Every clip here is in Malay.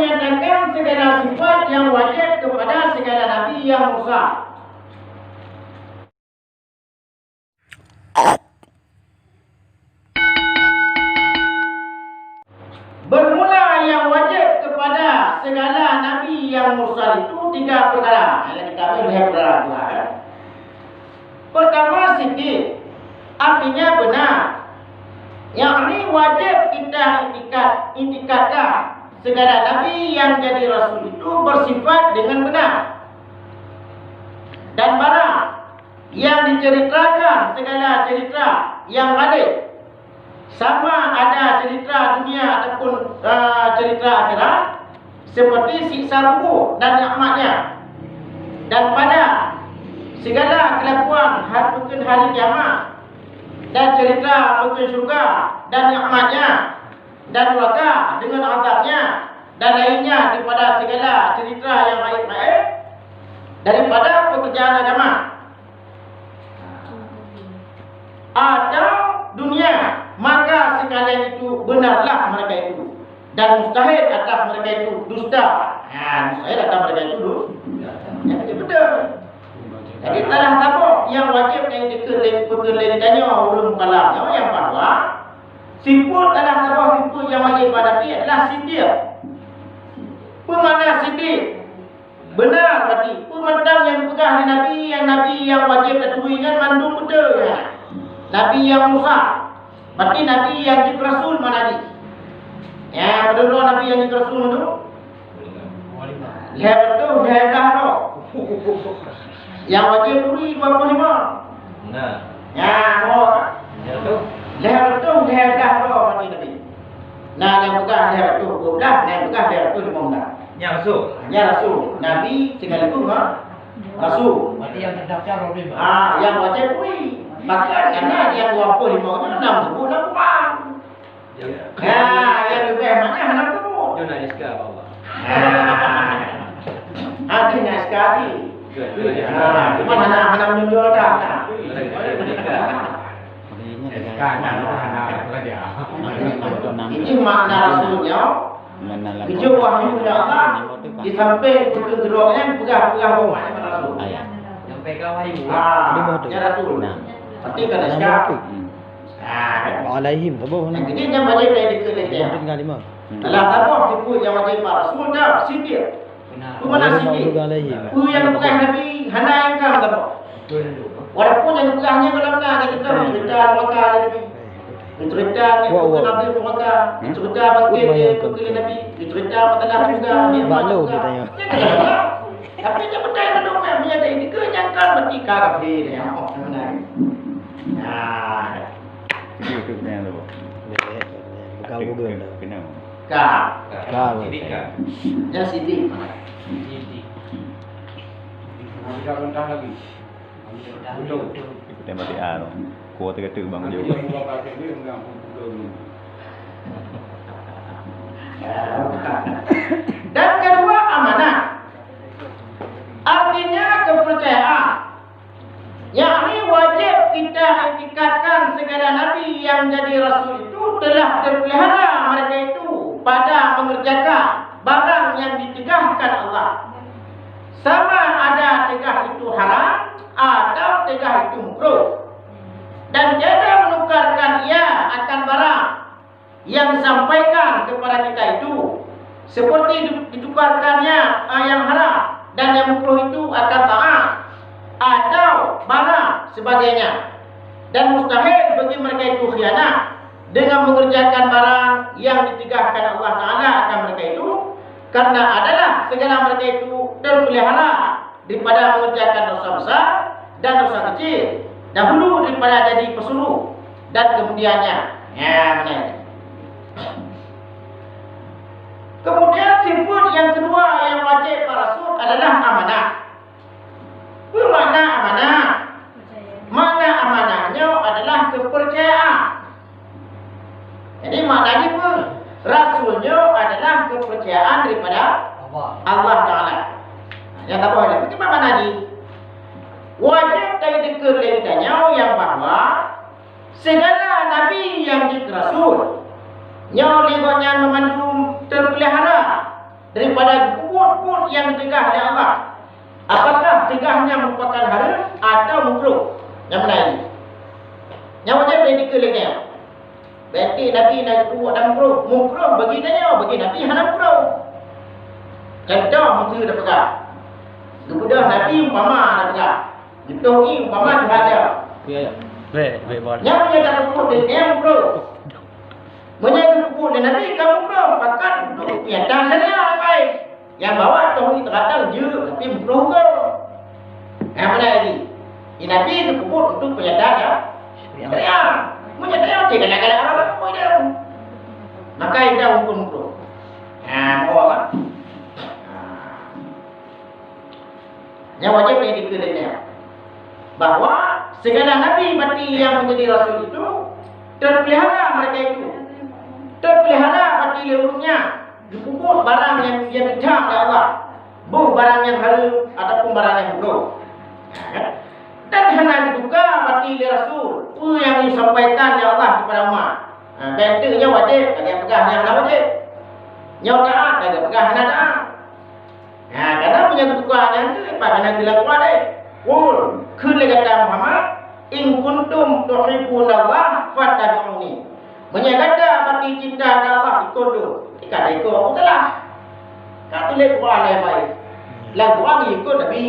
menyatakan segala sifat yang wajib kepada segala nabi yang mursal. Bermula yang wajib kepada segala nabi yang mursal itu 3 perkara. Yang kita lihat perkara. Pertama, siddiq, artinya benar. Yang ini wajib kita itikadkan segala nabi yang jadi rasul itu bersifat dengan benar. Dan barang yang diceritakan segala cerita yang ada, sama ada cerita dunia ataupun cerita akhirat, seperti siksa kubur dan nikmatnya, dan pada segala kelakuan bukan hari kiamat, dan cerita bukan syurga dan nikmatnya, dan neraka dengan azabnya, dan lainnya daripada segala cerita yang baik-baik daripada pekerjaan agama atau dunia, maka sekalian itu benarlah mereka itu, dan mustahil atas mereka itu dusta. Mustahil atas mereka itu dusta. Yang betul. Jadi telah tabuk yang wajib yang dikelilingkannya ulum kalamnya yang bahwa sifat telah tabuk sifat yang wajib pada dia adalah siddiq. Pemana siddiq? Benar berarti pemandang yang pegah di nabi yang wajib dituingan mandung betul ya. Nabi yang Musa, berarti nabi yang jadi rasul mana lagi? Ya, betul nabi yang jadi rasul itu. Lihat betul, lihat dah tu. Yang wajib duri 25. Nah. Ya, mau. Ya tu. Lihat betul, lihat dah tu berarti nabi. Nah, yang pegah lihat betul 12, yang pegah lihat betul 15. Yang rasul. Yang rasul. Nabi sekaligus rasul. Berarti yang terdaftar oleh yang wajib duri. Maka karena yang 25 itu 6 sebut 8. Yang lebih hematnya hendak sebut. Jona SK Allah. Akhirnya sekali. Cuma hendak menunjuk dah. Ini makna rasulnya. Kejauh wahyu dari Allah. Di samping kedua-duanya pegah-pegah rumah rasul. Sampai ke wahyu. Ya rasul. Berarti kan sekarang. Alaihim tabuh Yang ini yang wajib yang dikelihatan. tinggal 5. Alah tabuh disebut yang wajib para rasul dah siddiq. Ku mana siddiq? Ku yang pegang nabi hana yang kam tabuh. Walaupun yang pegangnya dalam nak kita cerita Mekah nabi. Cerita ni nabi Mekah, cerita bangkit nabi, cerita masalah juga ni Malu ditanya. Tapi dia betul betul punya ada ini kenyangkan bertika kabeh ni. Itu kena tu. Bekal Google dah. Kena. Kau. Ya siddiq. Tidak rendah lagi. Kita mati aro. Kuat kata bang Jo. Dan kedua amanah. Artinya kepercayaan. Yakni wajib kita itikadkan segala nabi yang jadi rasul itu telah terpelihara mereka itu pada mengerjakan barang yang ditegahkan Allah. Sama ada tegah itu haram atau tegah itu makruh. Dan tiada menukarkan ia akan barang yang disampaikan kepada kita itu, seperti ditukarkannya yang haram dan yang makruh itu akan taat atau barang sebagainya. Dan mustahil bagi mereka itu khianat dengan mengerjakan barang yang ditegahkan Allah Ta'ala akan mereka itu, karena adalah segala mereka itu terpelihara daripada mengerjakan dosa besar dan dosa kecil, dahulu daripada jadi pesuluh dan kemudiannya. Ya, benar. Kemudian sifat yang kedua yang wajib para rasul adalah amanah. Bermakna amanah. Makna amanahnya adalah kepercayaan. Jadi maknanya apa? Rasulnya adalah kepercayaan daripada Allah Ta'ala. Yang tak boleh. Bagaimana lagi? Wajib dari dikelilingkannya yang bahwa segala nabi yang jadi rasul, yang libatnya memandung terpelihara daripada kubur-kubur yang dicegah oleh Allah. Apakah cegahnya merupakan haram atau makruh? Yang mana ini? Yang wajib dikelilingi. Berarti Nabi nak kubur dan makruh. Makruh bagi dia, bagi Nabi hana makruh. Contoh mesti dah pegang. Kemudian Nabi umpama dah pegang. Itu ni umpama dah ada. Ya, ya. Baik bol. Yang punya tak kubur dia makruh. Menyebut kubur dan Nabi kamu makruh. Pakat untuk piadah saja baik. Yang bawa tu ni terkadang je tapi makruh ke. Yang mana ini? Ini Nabi itu kubur untuk piadah ya. Syariah. Menyatakan dia kadang-kadang orang apa dia. Maka itu hukum makruh. Bawa kan? Yang wajib yang dikelilingi bahawa segala Nabi mati yang menjadi Rasul itu terpelihara mereka itu. Terpelihara mati leluhurnya. Dikubur barang yang dicam oleh Allah. Bukan barang yang haram ataupun barang yang buruk. Dan hanya juga mati Rasul. Itu yang disampaikan oleh Allah kepada umat. Betulnya wajib, agak pegang yang ada wajib. Nyawa taat, agak pegang yang ada taat. Karena punya kekuatan itu, karena dilakukan deh. Kun kata Muhammad, in kuntum tuhibbunallah fattabi'uni. Menyatakan mati cinta kepada Allah ikut tu. Kata ikut aku telah. Kata tulis Quran yang baik. Lagu Quran ikut Nabi.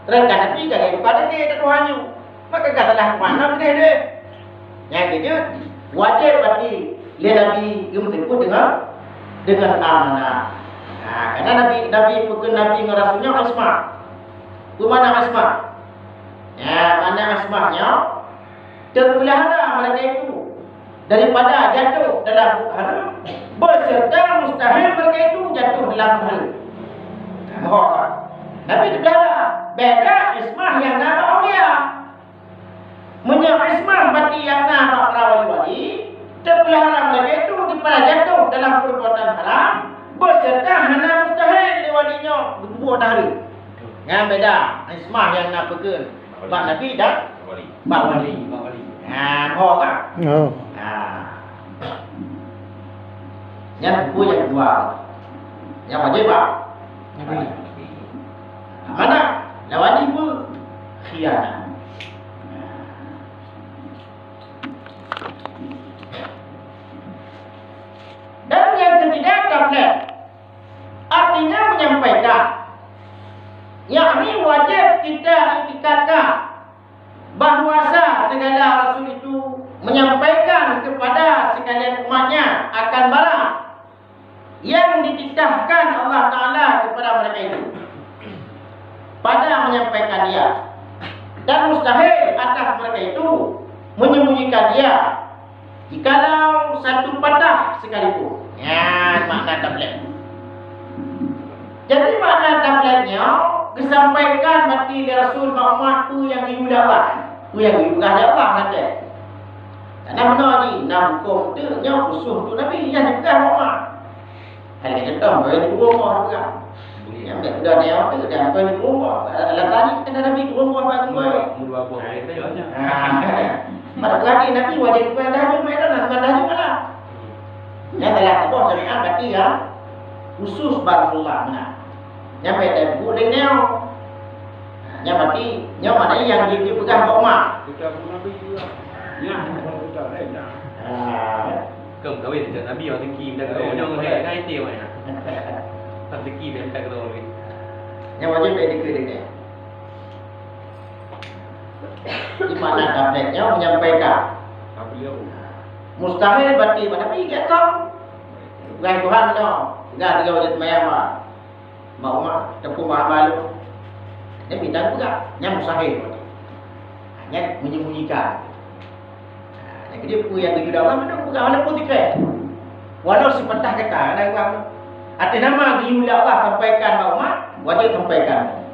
Terangkan Nabi kata ikut pada dia Tuhan you. Maka katalah Quran Nabi dia. Yang ketiga, wajib mati lihat Nabi ikut dengan amanah. Karena Nabi bukan Nabi dengan Rasulnya Asma. Mana Asma? Mana Asmanya? Terpelihara mereka itu daripada jatuh dalam haram, beserta mustahil mereka itu jatuh dalam haram. Nabi terpelihara. Beda Ismah yang nama awliya. Ismah mati yang nama para wali-wali, terpelihara mereka itu daripada jatuh dalam perbuatan haram, beserta hana mustahil walinya berbuat hari. Yang beda Ismah yang nak pegang Pak Nabi dan Pak Wali. Kan? Oh. Yang buku yang kedua, yang wajib Pak. Mana? Lawan ibu khianat. Dan yang ketiga tablet. Artinya menyampaikan. Yakni wajib kita iktikadkan bahwasa segala Rasul itu menyampaikan kepada sekalian umatnya akan barang yang dititahkan Allah Ta'ala kepada mereka itu pada menyampaikan dia, dan mustahil atas mereka itu menyembunyikan dia jikalau satu patah sekalipun. Makna tablet. Jadi makna tabletnya disampaikan mati Rasul Muhammad tu yang ibu Allah. Tu yang ibu Allah nanti. Karena mana ni nak hukum tu nya usul tu Nabi yang juga Muhammad. Kalau kita tahu bahawa itu rumah juga. Yang tak sudah dia tu dah apa ni rumah. Alah tadi kena Nabi rumah apa semua. Dua buah itu aja. Pada berarti Nabi wajib kepada dah juga dan dah juga lah. Yang telah tahu syariat berarti ya khusus Rasulullah benar. Yang beda boleh neo. Yang berarti yang mana yang dipegang Muhammad. Kita pun Nabi juga. Ya, kita lain dah. Cầm cái bên Nabi vào từng kim đang đồ nhau hệ ngay tiêu này. Tận từng kim em đang đồ rồi. Yang wajib dikelilingi. Di mana tabletnya menyampaikan. Beliau. Mustahil berarti Nabi kata. Bukan Tuhan no. Enggak dia wajib mayama. Mau mak tepung balu. Dia bidang juga. Yang mustahil. Hanya menyembunyikan. Yang dia pun yang dijual Allah mana bukan oleh politik. Walau sepatah kata ada orang. Arti nama dijual Allah sampaikan bahawa wajib sampaikan.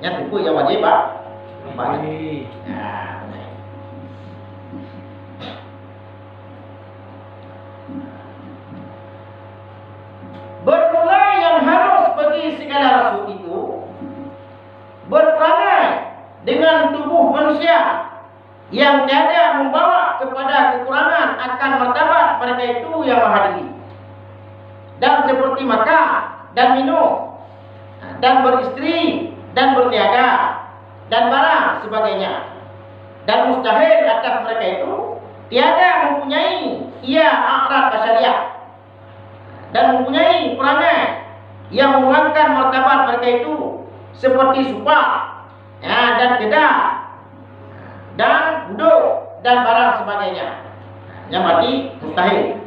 Yang itu yang wajib Pak. Bermula yang harus bagi segala rasul itu berperangai dengan tubuh manusia yang tiada membawa kepada kekurangan akan martabat mereka itu yang maha tinggi. Dan seperti maka dan minum, dan beristri, dan berniaga, dan barang sebagainya. Dan mustahil atas mereka itu tiada mempunyai ia akhlak basyariah dan mempunyai perangai yang mengurangkan martabat mereka itu seperti sumpah, dan kedah, dan duduk, dan barang sebagainya. Yang berarti mustahil.